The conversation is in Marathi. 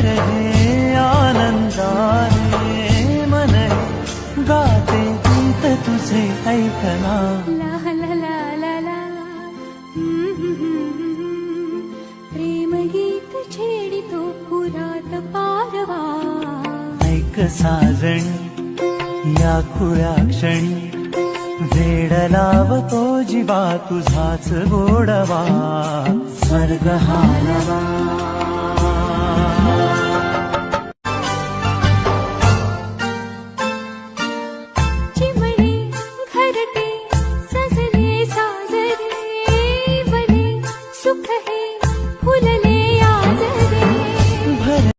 कर हे आनंदाने मन गाते गीत तुझे ऐकना. ला ला ला ला ला प्रेम गीत छेडितो पुरात पारवा. ऐक साजणी या खुळ्या क्षणी वेड लावतो जीवा तुझाच गोडवा. स्वर्ग हा नवा